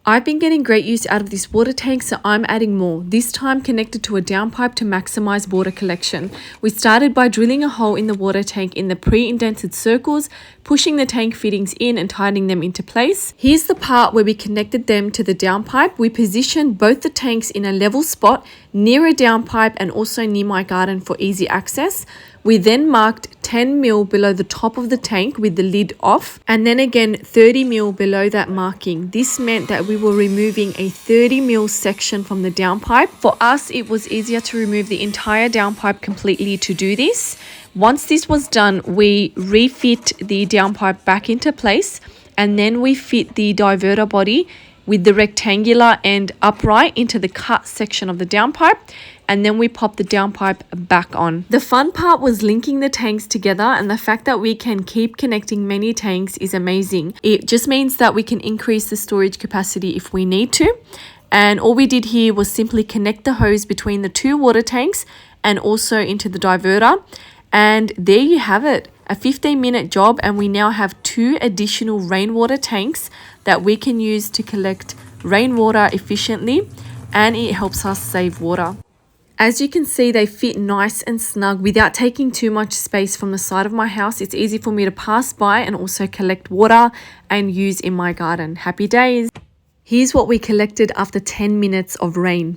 I've been getting great use out of this water tank, so I'm adding more, this time connected to a downpipe to maximize water collection. We started by drilling a hole in the water tank in the pre-indented circles, pushing the tank fittings in and tightening them into place. Here's the part where we connected them to the downpipe. We positioned both the tanks in a level spot near a downpipe and also near my garden for easy access. We then marked 10 mil below the top of the tank with the lid off, and then again 30 mil below that marking. This meant that we were removing a 30 mil section from the downpipe. For us, it was easier to remove the entire downpipe completely to do this. Once this was done, we refit the downpipe back into place, and then we fit the diverter body with the rectangular end upright into the cut section of the downpipe, and then we pop the downpipe back on. The fun part was linking the tanks together, and the fact that we can keep connecting many tanks is amazing. It just means that we can increase the storage capacity if we need to. And all we did here was simply connect the hose between the two water tanks and also into the diverter. And there you have it, a 15-minute job, and we now have 2 additional rainwater tanks that we can use to collect rainwater efficiently, and it helps us save water. As you can see, they fit nice and snug without taking too much space from the side of my house. It's easy for me to pass by and also collect water and use in my garden. Happy days! Here's what we collected after 10 minutes of rain.